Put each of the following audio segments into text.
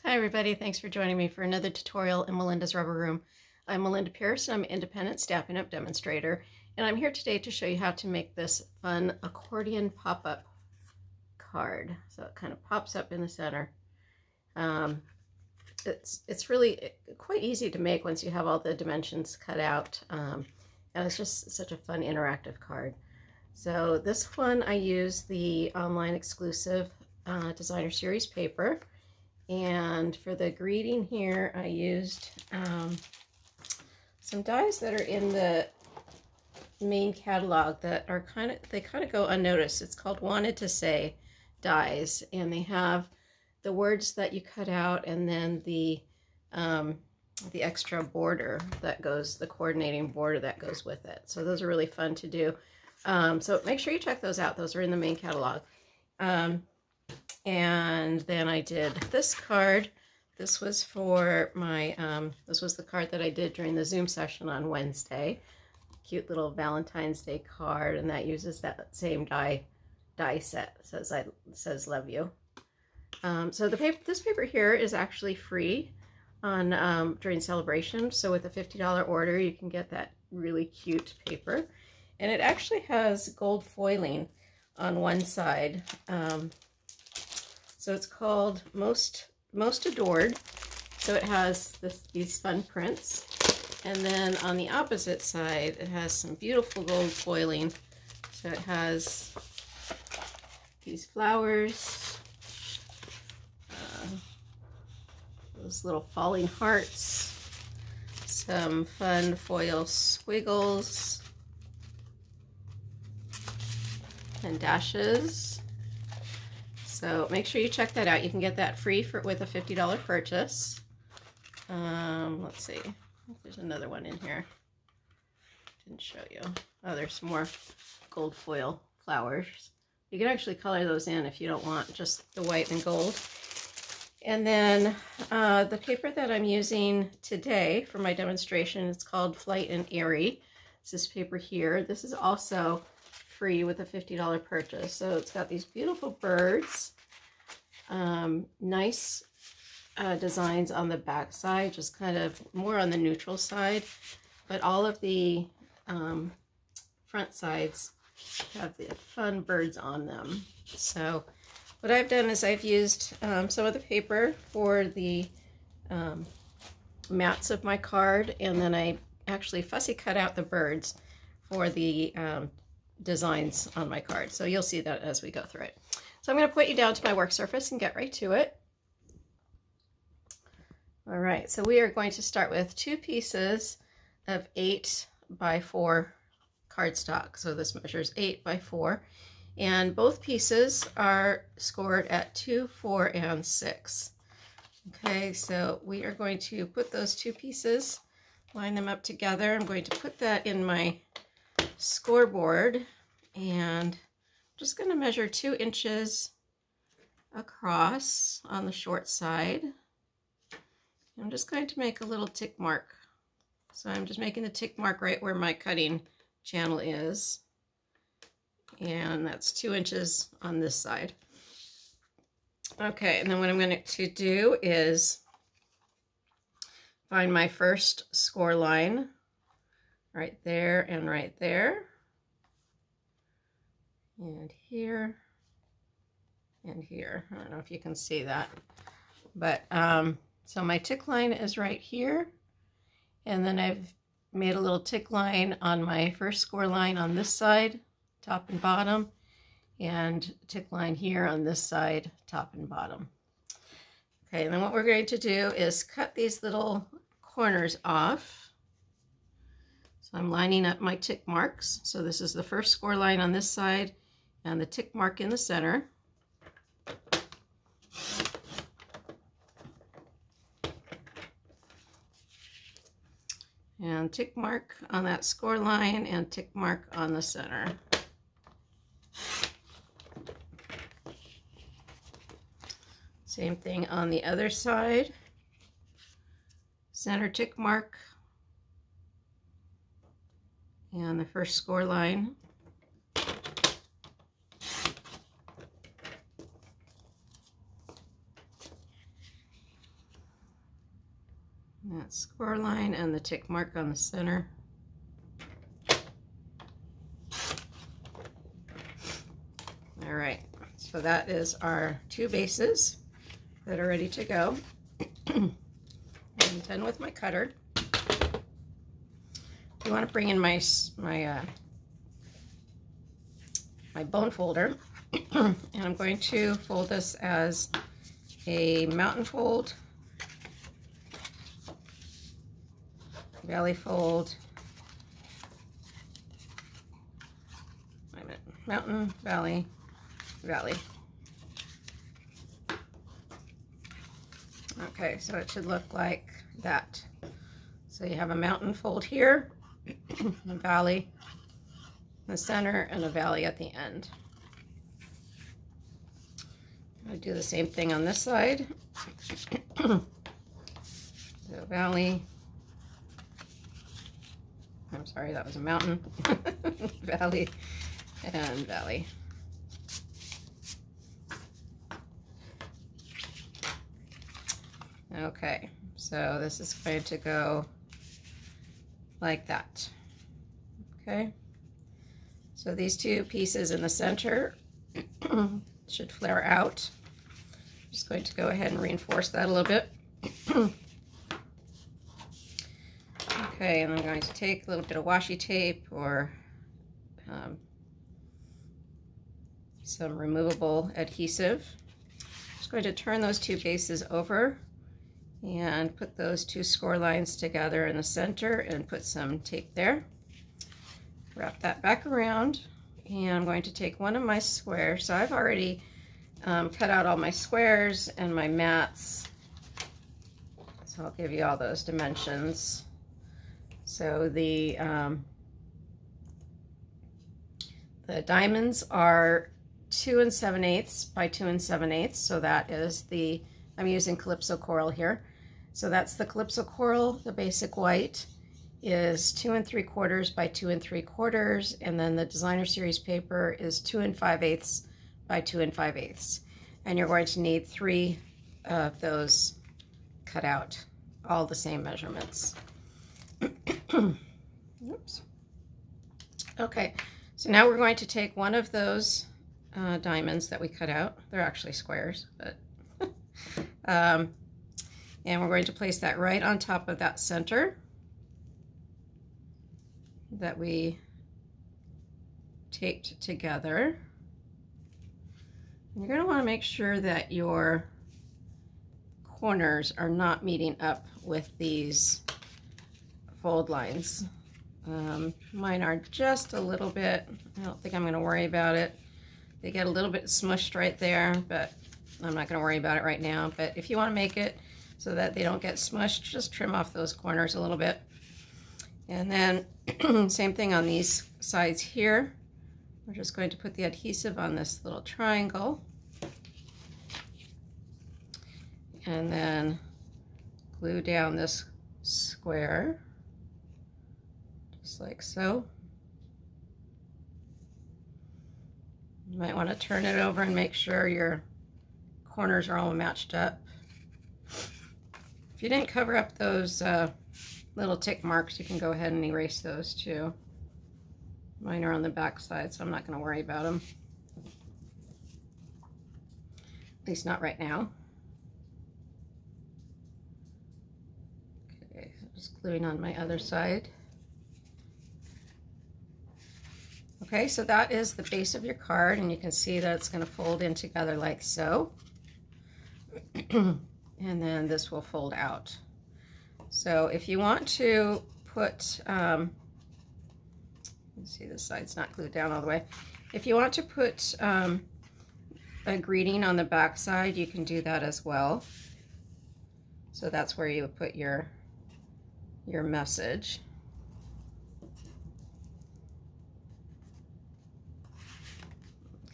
Hi everybody, thanks for joining me for another tutorial in Melinda's Rubber Room. I'm Melinda Pierce and I'm an independent Stampin' Up! Demonstrator, and I'm here today to show you how to make this fun accordion pop-up card. So it kind of pops up in the center. It's really quite easy to make once you have all the dimensions cut out, and it's just such a fun interactive card. So this one I use the online exclusive designer series paper. And for the greeting here, I used some dies that are in the main catalog that are kind of go unnoticed. It's called Wanted to Say dies, and they have the words that you cut out and then the extra border that goes, the coordinating border that goes with it. So those are really fun to do. So make sure you check those out. Those are in the main catalog. And then I did this card. This was for my, this was the card that I did during the Zoom session on Wednesday. Cute little Valentine's Day card, and that uses that same die set. It says love you. So this paper here is actually free on during celebration. So with a $50 order, you can get that really cute paper. And it actually has gold foiling on one side. So it's called Most Adored. So it has these fun prints. And then on the opposite side, it has some beautiful gold foiling. So it has these flowers, those little falling hearts, some fun foil squiggles and dashes. So make sure you check that out. You can get that free with a $50 purchase. Let's see. There's another one in here. Didn't show you. Oh, there's some more gold foil flowers. You can actually color those in if you don't want just the white and gold. And then the paper that I'm using today for my demonstration is called Flight and Airy. It's this paper here. This is also free with a $50 purchase. So it's got these beautiful birds, nice designs on the back side, just kind of more on the neutral side, but all of the front sides have the fun birds on them. So what I've done is I've used some of the paper for the mats of my card, and then I actually fussy cut out the birds for the designs on my card. So you'll see that as we go through it. So I'm going to point you down to my work surface and get right to it. All right, so we are going to start with 2 pieces of 8 by 4 cardstock. So this measures 8 by 4, and both pieces are scored at 2, 4, and 6. Okay, so we are going to put those 2 pieces, line them up together. I'm going to put that in my scoreboard, and I'm just going to measure 2 inches across on the short side. I'm just going to make a little tick mark. So I'm just making the tick mark right where my cutting channel is, and that's 2 inches on this side. Okay, and then what I'm going to do is find my first score line right there and right there, and here and here. I don't know if you can see that, but so my tick line is right here, and then I've made a little tick line on my first score line on this side, top and bottom, and tick line here on this side, top and bottom. Okay, and then what we're going to do is cut these little corners off. So I'm lining up my tick marks. So this is the first score line on this side and the tick mark in the center. And tick mark on that score line and tick mark on the center. Same thing on the other side. Center tick mark and the first score line. that score line and the tick mark on the center. All right, so that is our 2 bases that are ready to go. I'm done with my cutter. You want to bring in my bone folder, and I'm going to fold this as a mountain fold, valley fold, wait a minute, mountain, valley, valley. Okay, so it should look like that. So you have a mountain fold here, a valley in the center, and a valley at the end. I do the same thing on this side. So valley, I'm sorry, that was a mountain, valley, and valley. Okay, so this is going to go like that. Okay, so these 2 pieces in the center should flare out. I'm just going to go ahead and reinforce that a little bit. Okay, and I'm going to take a little bit of washi tape or some removable adhesive. I'm just going to turn those 2 bases over and put those 2 score lines together in the center and put some tape there. Wrap that back around, and I'm going to take one of my squares. So I've already cut out all my squares and my mats, so I'll give you all those dimensions. So the diamonds are 2 7/8 by 2 7/8, so that is the, I'm using Calypso coral here. So that's the Calypso coral. The basic white is 2 3/4 by 2 3/4, and then the designer series paper is 2 5/8 by 2 5/8. And you're going to need 3 of those cut out, all the same measurements. Oops. Okay, so now we're going to take one of those diamonds that we cut out. They're actually squares, but and we're going to place that right on top of that center that we taped together. And you're going to want to make sure that your corners are not meeting up with these fold lines. Mine are just a little bit, I don't think I'm going to worry about it. They get a little bit smushed right there, but I'm not going to worry about it right now. But if you want to make it so that they don't get smushed, just trim off those corners a little bit. And then same thing on these sides here. We're just going to put the adhesive on this little triangle. And then glue down this square, just like so. You might want to turn it over and make sure your corners are all matched up. If you didn't cover up those little tick marks, you can go ahead and erase those too. Mine are on the back side, so I'm not going to worry about them. At least not right now. Okay, so just gluing on my other side. Okay, so that is the base of your card, and you can see that it's going to fold in together like so. And then this will fold out. So if you want to put, let's see, this side's not glued down all the way. If you want to put a greeting on the back side, you can do that as well. So that's where you would put your message.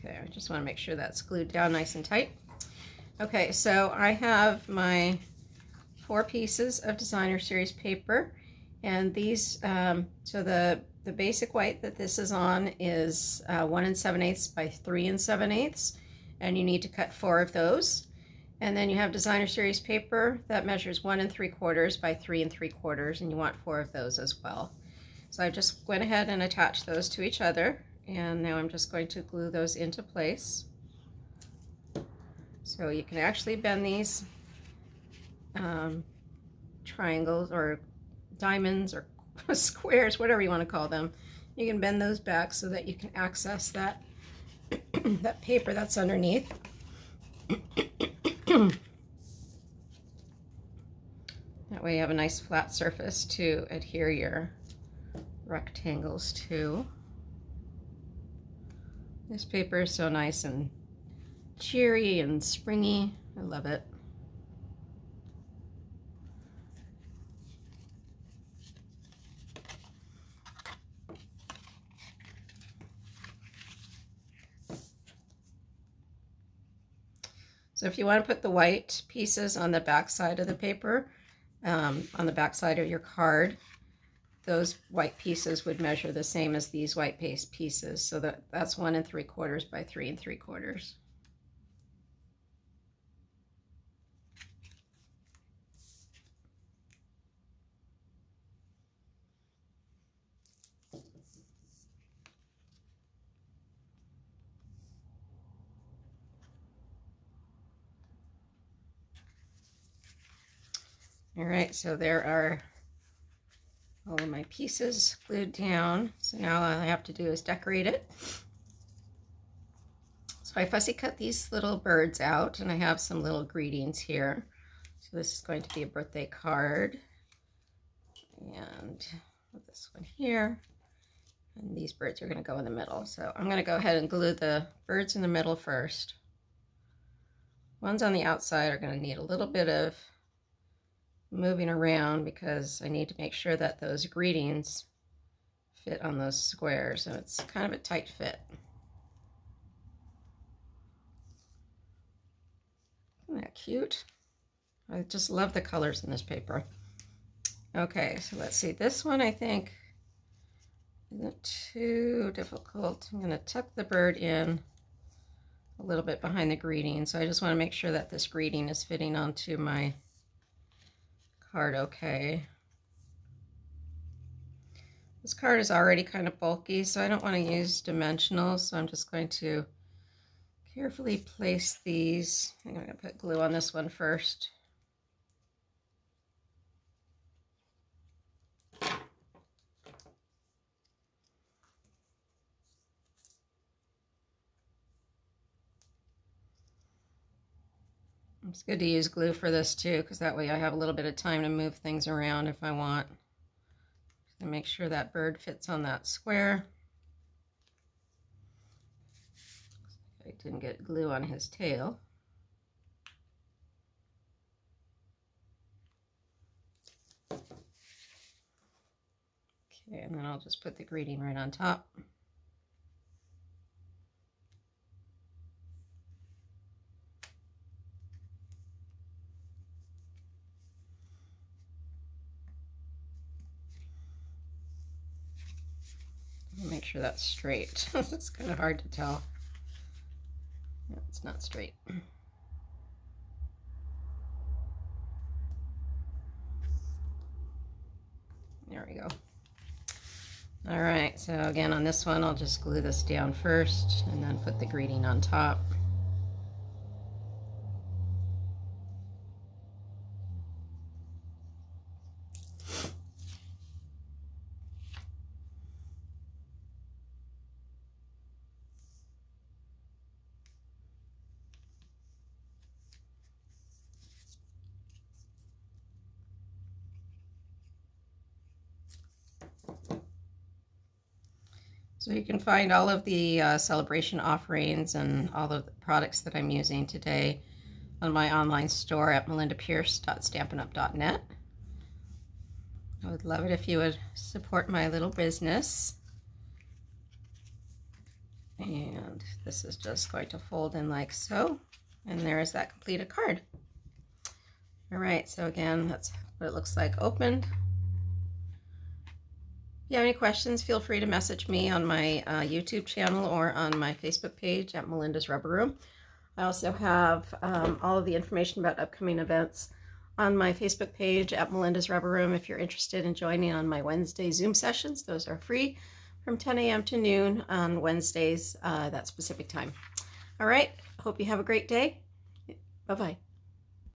Okay, I just want to make sure that's glued down nice and tight. Okay, so I have my 4 pieces of designer series paper, and these, so the basic white that this is on is 1 7/8 by 3 7/8, and you need to cut 4 of those. And then you have designer series paper that measures 1 3/4 by 3 3/4, and you want 4 of those as well. So I just went ahead and attached those to each other, and now I'm just going to glue those into place. So you can actually bend these triangles or diamonds or squares, whatever you want to call them. You can bend those back so that you can access that that paper that's underneath. That way you have a nice flat surface to adhere your rectangles to. This paper is so nice and cheery and springy. I love it. So if you want to put the white pieces on the back side of the paper, on the back side of your card, those white pieces would measure the same as these white paste pieces. So that's 1 3/4 by 3 3/4. All right, so there are all of my pieces glued down. So now all I have to do is decorate it. So I fussy cut these little birds out, and I have some little greetings here. So this is going to be a birthday card, and this one here, and these birds are going to go in the middle. So I'm going to go ahead and glue the birds in the middle first. Ones on the outside are going to need a little bit of moving around because I need to make sure that those greetings fit on those squares, and it's kind of a tight fit. Isn't that cute? I just love the colors in this paper. Okay, so let's see. This one I think isn't too difficult. I'm going to tuck the bird in a little bit behind the greeting. So I just want to make sure that this greeting is fitting onto my card okay. This card is already kind of bulky, so I don't want to use dimensionals, so I'm just going to carefully place these. I'm going to put glue on this one first. It's good to use glue for this too, because that way I have a little bit of time to move things around if I want. And make sure that bird fits on that square. I didn't get glue on his tail. Okay, and then I'll just put the greeting right on top. Make sure that's straight. It's kind of hard to tell. No, it's not straight. There we go. All right, so again on this one, I'll just glue this down first and then put the greeting on top. So you can find all of the celebration offerings and all of the products that I'm using today on my online store at melindapierce.stampinup.net. I would love it if you would support my little business. And this is just going to fold in like so. And there is that completed card. All right, so again, that's what it looks like opened. If you have any questions, feel free to message me on my YouTube channel or on my Facebook page at Melinda's Rubber Room. I also have all of the information about upcoming events on my Facebook page at Melinda's Rubber Room if you're interested in joining on my Wednesday Zoom sessions. Those are free from 10 a.m. to noon on Wednesdays, that specific time. All right, hope you have a great day. Bye-bye.